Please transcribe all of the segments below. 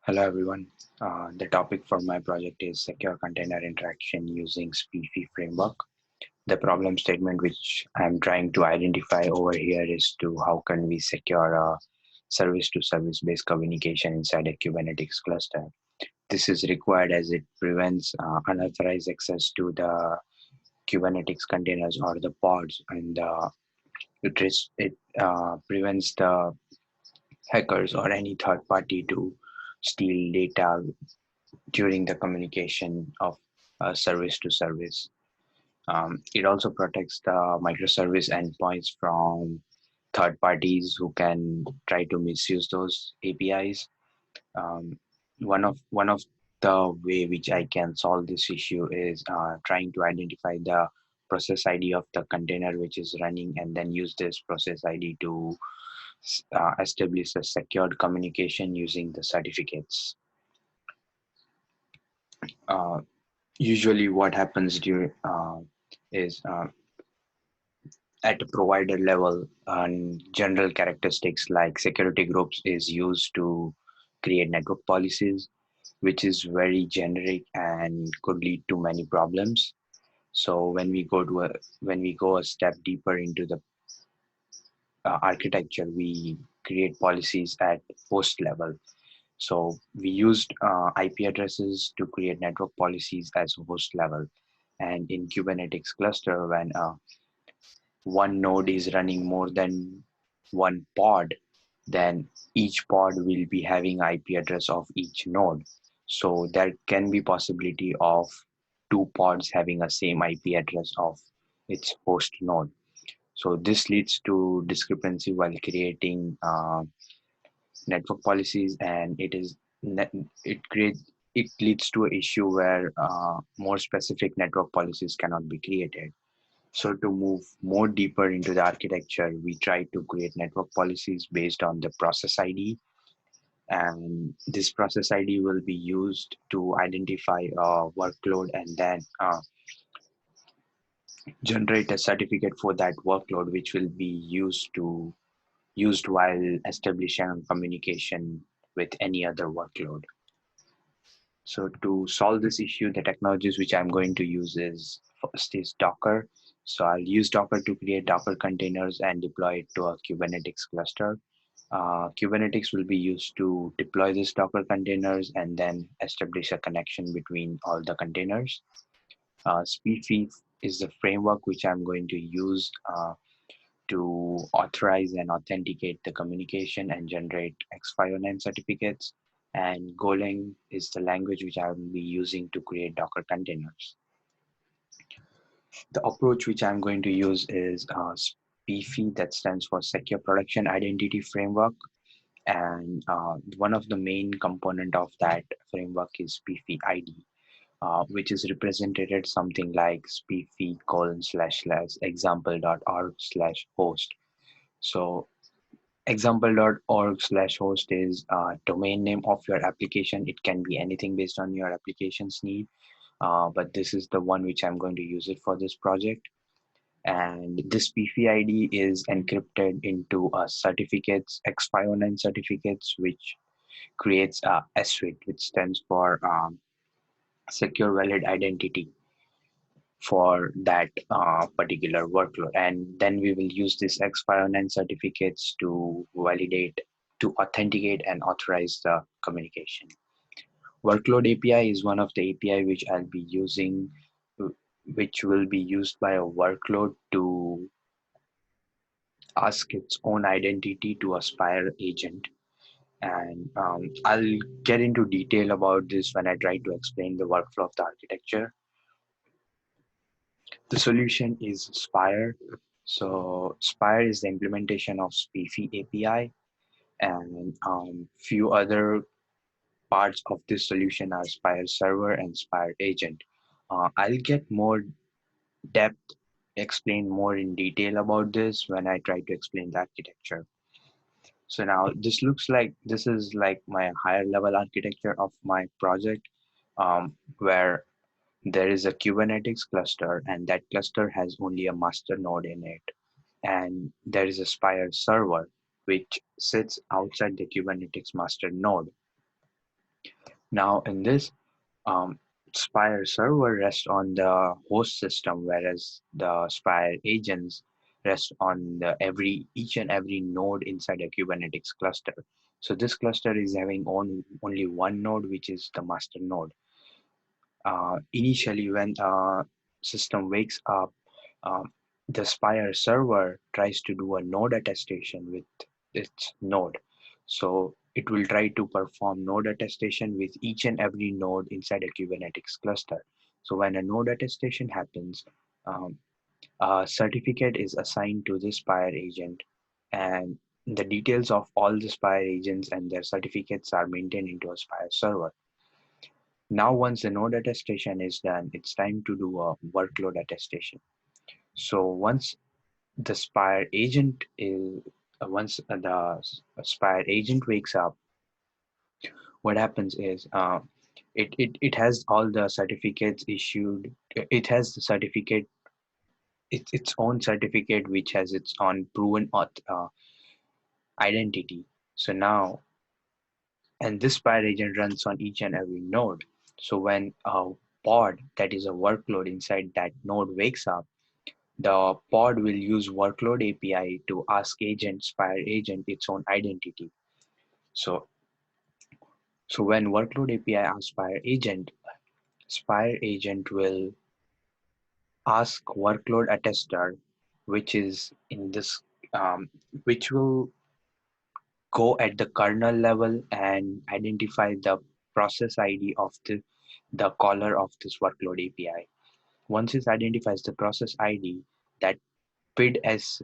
Hello everyone. The topic for my project is secure container interaction using SPIFFE framework. The problem statement which I'm trying to identify over here is to how can we secure a service to service based communication inside a Kubernetes cluster. This is required as it prevents unauthorized access to the Kubernetes containers or the pods, and it prevents the hackers or any third party to steal data during the communication of service to service. It also protects the microservice endpoints from third parties who can try to misuse those APIs. Um, one of the way which I can solve this issue is trying to identify the process ID of the container which is running, and then use this process ID to establish a secured communication using the certificates. Uh, Usually what happens is at a provider level, general characteristics like security groups is used to create network policies, which is very generic and could lead to many problems. So when we go a step deeper into the architecture, we create policies at host level. So we used IP addresses to create network policies as host level. And in Kubernetes cluster, when one node is running more than one pod, then each pod will be having IP address of each node. So there can be possibility of two pods having a same IP address of its host node. So this leads to discrepancy while creating network policies, and it creates it leads to an issue where more specific network policies cannot be created. So to move more deeper into the architecture, we try to create network policies based on the process ID, and this process ID will be used to identify a workload and then generate a certificate for that workload, which will be used while establishing communication with any other workload. So to solve this issue, the technologies which I'm going to use is first is Docker. So I'll use Docker to create Docker containers and deploy it to a Kubernetes cluster. Kubernetes will be used to deploy these Docker containers and then establish a connection between all the containers. SPIFFE is the framework which I'm going to use to authorize and authenticate the communication and generate X509 certificates. And Golang is the language which I will be using to create Docker containers. The approach which I'm going to use is SPIFFE, that stands for Secure Production Identity Framework. And one of the main component of that framework is SPIFFE ID, which is represented as something like SPIFFE://example.org/host. So example.org/host is domain name of your application. It can be anything based on your application's need, but this is the one which I'm going to use it for this project. And this PFI ID is encrypted into certificates, X509 certificates, which creates a SWIT, which stands for Secure Valid Identity for that particular workload. And then we will use this X509 certificates to validate, to authenticate and authorize the communication. Workload API is one of the API which I'll be using, which will be used by a workload to ask its own identity to a Spire agent. And I'll get into detail about this when I try to explain the workflow of the architecture. The solution is Spire. So Spire is the implementation of SPIFFE API, and few other parts of this solution are Spire Server and Spire Agent. I'll get more depth, explain more in detail about this when I try to explain the architecture. So now this is like my higher level architecture of my project, where there is a Kubernetes cluster, and that cluster has only a master node in it. And there is a Spire server, which sits outside the Kubernetes master node. Now in this, Spire server rests on the host system, whereas the Spire agents rest on each and every node inside a Kubernetes cluster. So this cluster is having only one node, which is the master node. Initially, when system wakes up, um, the Spire server tries to do a node attestation with its node. So it will try to perform node attestation with each and every node inside a Kubernetes cluster. So when a node attestation happens, um, a certificate is assigned to the Spire agent, and the details of all the Spire agents and their certificates are maintained into a Spire server. Now, once the node attestation is done, it's time to do a workload attestation. So the Spire agent is once the Spire agent wakes up, what happens is it has all the certificates issued. It has the certificate, its own certificate, which has its own proven identity. So now, and this Spire agent runs on each and every node. So when a pod, that is a workload inside that node, wakes up, the pod will use workload API to ask Spire agent its own identity. So, so when workload API asks Spire agent will ask workload attester, which is in this, which will go at the kernel level and identify the process ID of the caller of this workload API. Once it identifies the process ID, that PID as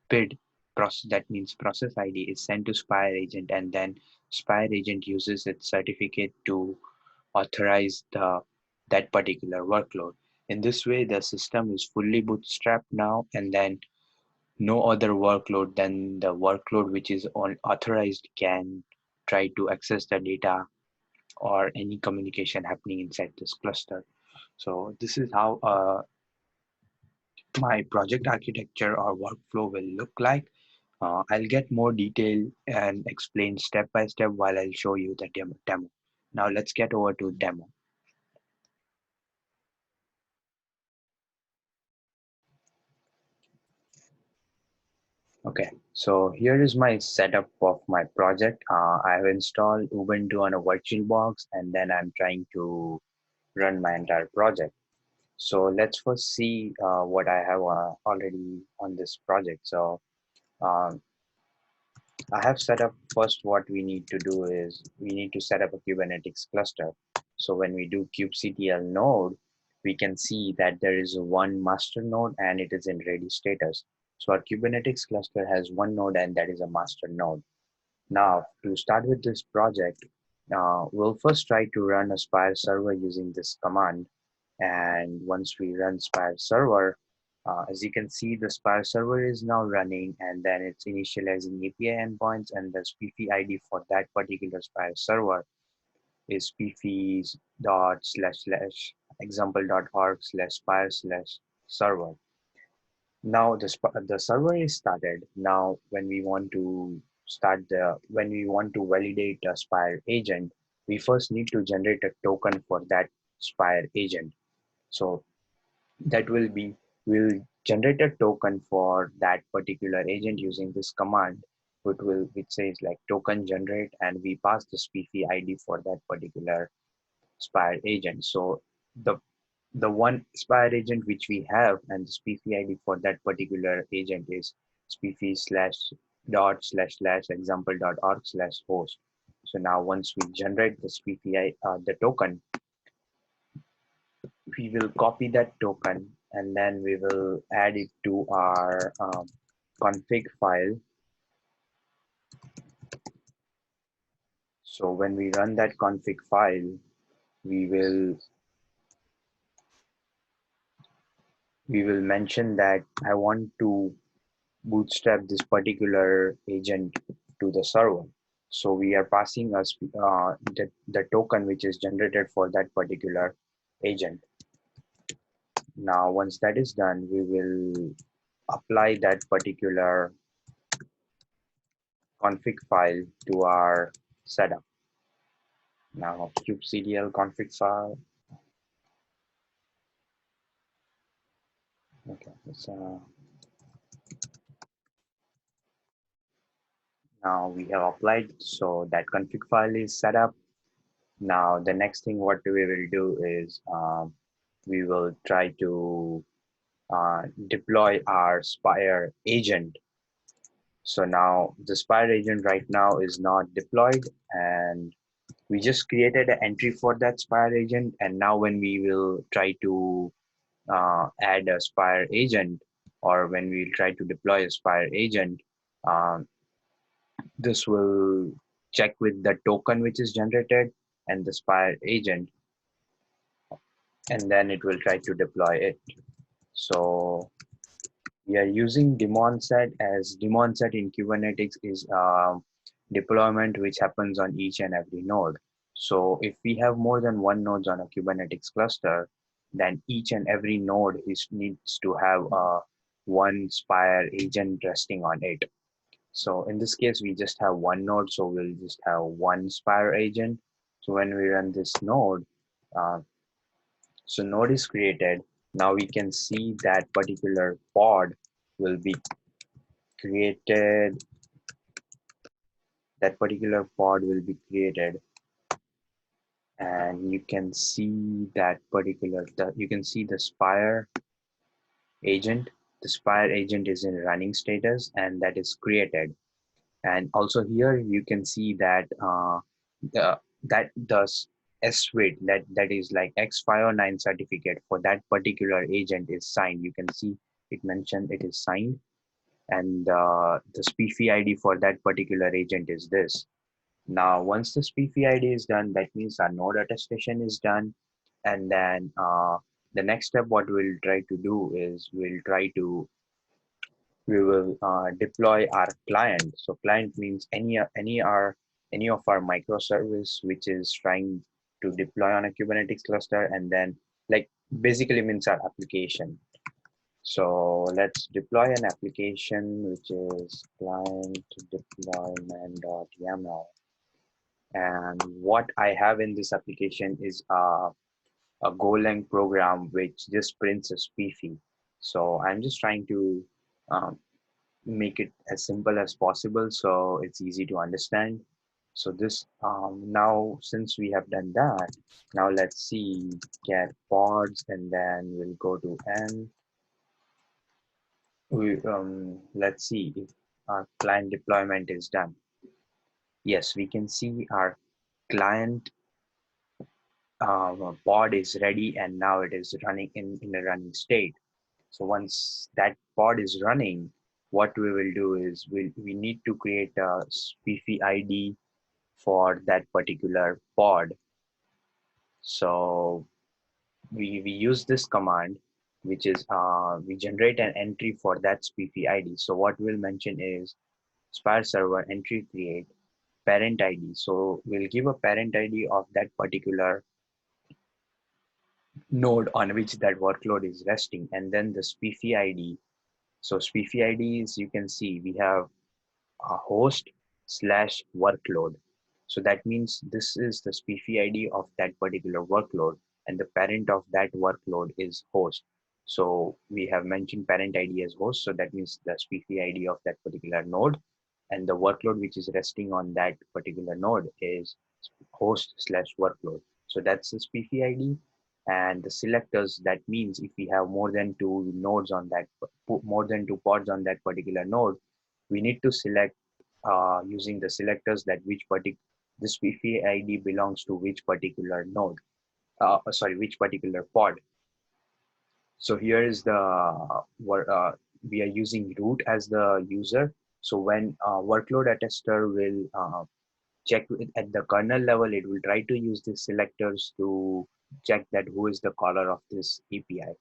PID process, that means process ID, is sent to Spire agent, and then Spire agent uses its certificate to authorize that particular workload. In this way, the system is fully bootstrapped now, and then no other workload than the workload which is authorized can try to access the data or any communication happening inside this cluster. So this is how my project architecture or workflow will look like. I'll get more detail and explain step by step while I'll show you the demo. Now let's get over to demo. Okay, so here is my setup of my project. I have installed Ubuntu on a VirtualBox, and then I'm trying to run my entire project. So let's first see what I have already on this project. So um, I have set up, first what we need to do is we need to set up a Kubernetes cluster. So when we do kubectl node, we can see that there is one master node and it is in ready status. So our Kubernetes cluster has one node, and that is a master node. Now to start with this project, we'll first try to run a Spire server using this command. And once we run Spire server, as you can see, the Spire server is now running, and then it's initializing API endpoints, and the SPIFFE ID for that particular Spire server is SPIFFE dot slash slash example.org slash spire slash server. Now the server is started. Now when we want to when we want to validate a Spire agent, we first need to generate a token for that Spire agent. So that will be, we'll generate a token for that particular agent using this command, which says like token generate, and we pass the SPIFFE ID for that particular Spire agent. So the one Spire agent which we have and the SPIFFE ID for that particular agent is SPIFFE slash dot slash slash example dot org slash host. So now once we generate the SPIFFE the token, we will copy that token, and then we will add it to our config file. So when we run that config file, we will mention that I want to bootstrap this particular agent to the server. So we are passing us the token which is generated for that particular agent. Now once that is done, we will apply that particular config file to our setup. Now kubectl config file. Okay, now we have applied, so that config file is set up. Now the next thing what we will do is we will try to deploy our Spire agent. So now the Spire agent right now is not deployed, and we just created an entry for that Spire agent. And now when we will try to add a Spire agent, or when we try to deploy a Spire agent, um, this will check with the token which is generated and the Spire agent, and then it will try to deploy it. So we are using daemon set, as daemon set in Kubernetes is deployment which happens on each and every node. So if we have more than one nodes on a Kubernetes cluster, then each and every node needs to have one Spire agent resting on it. So in this case, we just have one node, so we'll just have one Spire agent. So when we run this node, uh, so node is created. Now we can see that particular pod will be created. That particular pod will be created, and you can see that you can see the Spire agent. The Spire agent is in running status, and that is created. And also here you can see that the SWIT, that is like X509 certificate for that particular agent is signed. You can see it mentioned it is signed, and the SPIFFE ID for that particular agent is this. Now, once the SPIFFE ID is done, that means our node attestation is done, and then the next step what we'll try to do is we will deploy our client. So client means any of our microservice which is trying to deploy on a Kubernetes cluster, and then like basically means our application. So let's deploy an application which is client deployment.yaml. And what I have in this application is a Golang program which just prints a SPIFFE. So I'm just trying to um, make it as simple as possible so it's easy to understand. So this now since we have done that, now let's see get pods, and then we'll go to n. Let's see if our client deployment is done. Yes, we can see our client pod is ready, and now it is running in a running state. So once that pod is running, what we will do is we need to create a SPIFFE ID for that particular pod. So we use this command, which is we generate an entry for that SPIFFE ID. So what we'll mention is Spire server entry create parent ID. So we'll give a parent ID of that particular node on which that workload is resting, and then the SPIFFE ID. So SPIFFE ID is, you can see we have a host slash workload. So that means this is the SPIFFE ID of that particular workload, and the parent of that workload is host. So we have mentioned parent ID as host, so that means the SPIFFE ID of that particular node, and the workload which is resting on that particular node is host slash workload. So that's the SPIFFE ID. And the selectors, that means if we have more than two nodes on that, more than two pods on that particular node, we need to select using the selectors that which particular this SPIFFE ID belongs to which particular node, sorry, which particular pod. So here is the we are using root as the user. So when workload attester will check at the kernel level, it will try to use the selectors to check that who is the caller of this API.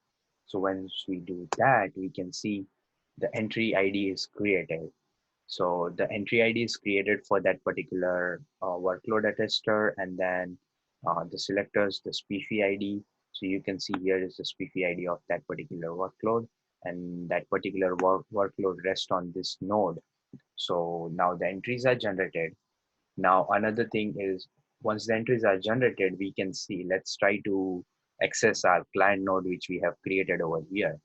So once we do that, we can see the entry ID is created. So the entry ID is created for that particular workload attester, and then the selectors, the SPIFFE ID. So you can see here is the SPIFFE ID of that particular workload, and that particular workload rests on this node. So now the entries are generated. Now another thing is once the entries are generated, we can see, let's try to access our client node, which we have created over here.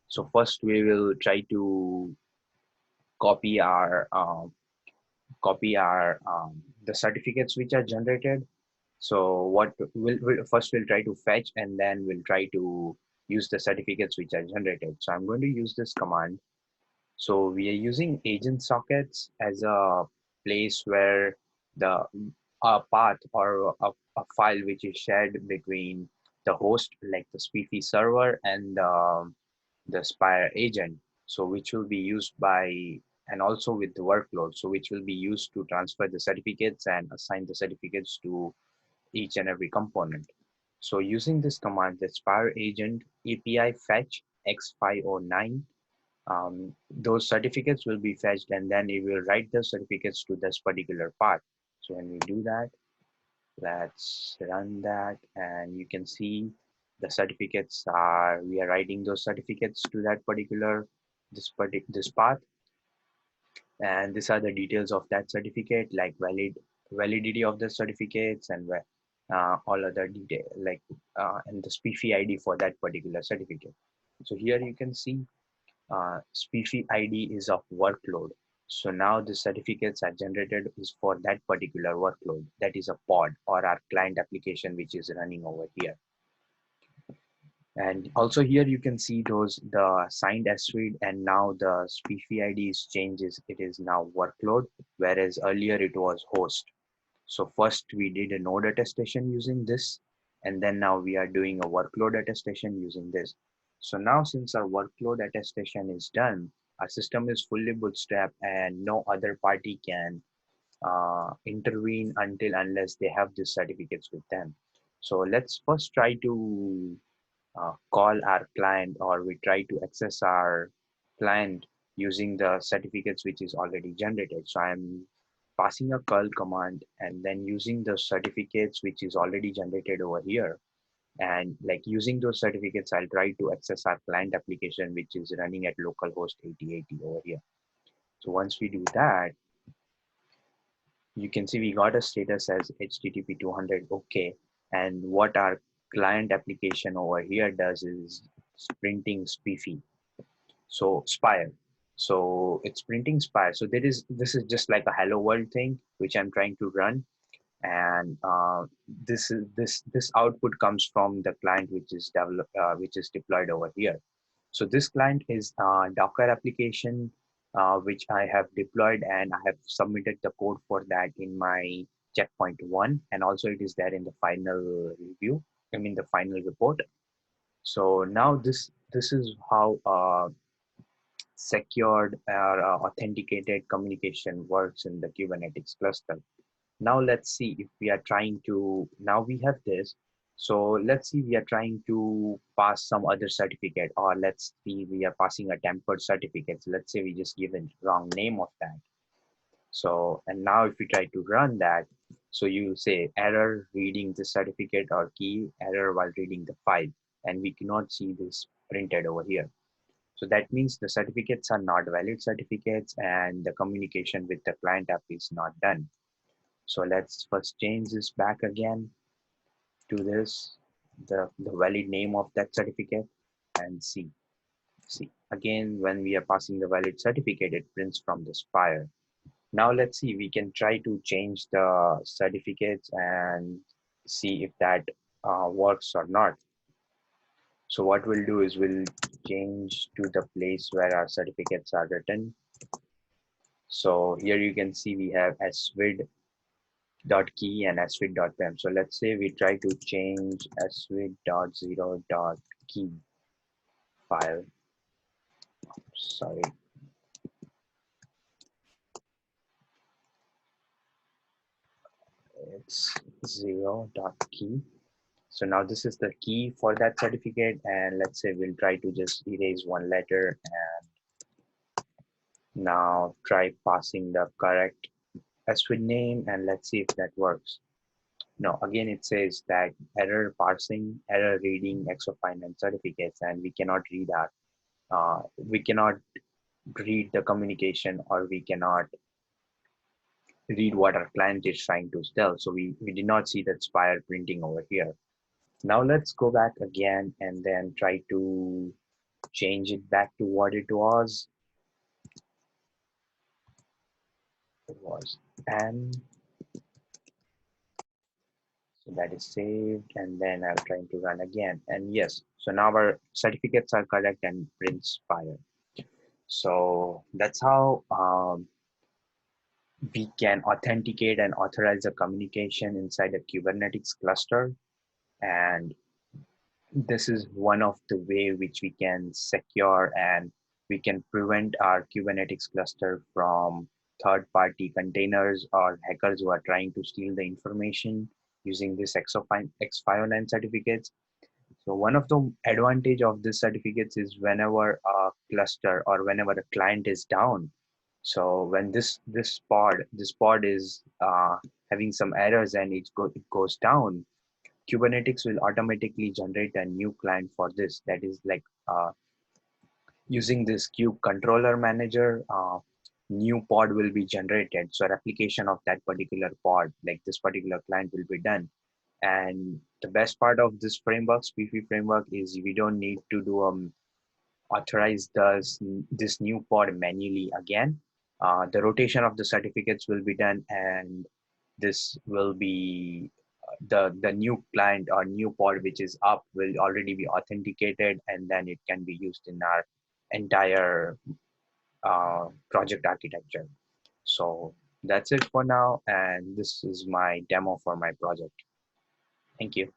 So first we will try to copy our the certificates which are generated. So what we'll first we'll try to fetch, and then we'll try to use the certificates which are generated. So I'm going to use this command. So we are using agent sockets as a place where the a path or a file which is shared between the host, like the SPIFFE server, and the Spire agent. So which will be used by, and also with the workload. So which will be used to transfer the certificates and assign the certificates to each and every component. So using this command, the Spire agent API fetch X509, those certificates will be fetched, and then it will write the certificates to this particular path. So when we do that, let's run that, and you can see the certificates are, we are writing those certificates to that particular, this path. And these are the details of that certificate, like validity of the certificates, and all other detail, like and the SPIFFE ID for that particular certificate. So here you can see SPIFFE ID is of workload. So now the certificates are generated is for that particular workload. That is a pod or our client application which is running over here. And also here you can see those the signed S-read, and now the SPIFFE ID is changes. It is now workload, whereas earlier it was host. So first we did a node attestation using this, and then now we are doing a workload attestation using this. So now since our workload attestation is done, our system is fully bootstrapped and no other party can intervene unless they have these certificates with them. So let's first try to call our client, or we try to access our client using the certificates which is already generated. So I'm passing a curl command and then using the certificates which is already generated over here, and like using those certificates, I'll try to access our client application which is running at localhost 8080 over here. So once we do that, you can see we got a status as HTTP 200 OK. And what our client application over here does is printing SPIFFE. So Spire. So it's printing Spire. So this is just like a hello world thing which I'm trying to run. And this output comes from the client which is deployed over here. So this client is a Docker application which I have deployed, and I have submitted the code for that in my checkpoint one, and also it is there in the final review. I mean the final report. So now this is how secured or authenticated communication works in the Kubernetes cluster. Now let's see if we are trying to, now we have this. So let's see, we are trying to pass some other certificate, or let's see, we are passing a tempered certificate. So let's say we just give a wrong name of that. So, and now if we try to run that, so you say error reading the certificate or key, error while reading the file, and we cannot see this printed over here. So that means the certificates are not valid certificates, and the communication with the client app is not done. So let's first change this back again to this, the valid name of that certificate, and see. See, again, when we are passing the valid certificate, it prints from the Spire. Now let's see, we can try to change the certificates and see if that works or not. So what we'll do is we'll change to the place where our certificates are written. So here you can see we have svid.key and svid.pem. So let's say we try to change svid.0.key file. Sorry. It's 0.key. So now this is the key for that certificate, and let's say we'll try to just erase one letter, and now try passing the correct SVID name, and let's see if that works. No, again it says that error parsing, error reading X of finance certificates, and we cannot read that. We cannot read the communication, or we cannot read what our client is trying to tell. So we did not see that spire printing over here. Now let's go back again and then try to change it back to what it was. It was M. So that is saved, and then I'm trying to run again. And yes, so now our certificates are correct and print Spire. So that's how we can authenticate and authorize the communication inside a Kubernetes cluster. And this is one of the way which we can secure and we can prevent our Kubernetes cluster from third-party containers or hackers who are trying to steal the information using this X509 certificates. So one of the advantage of this certificates is whenever a cluster or whenever a client is down. So when this pod is having some errors and it goes down, Kubernetes will automatically generate a new client for this. That is like using this kube controller manager. New pod will be generated. So replication of that particular pod, like this particular client, will be done. And the best part of this framework, SPIFFE framework, is we don't need to do authorize this new pod manually again. The rotation of the certificates will be done, and this will be the new client or new pod which is up will already be authenticated, and then it can be used in our entire project architecture. So that's it for now, and this is my demo for my project. Thank you.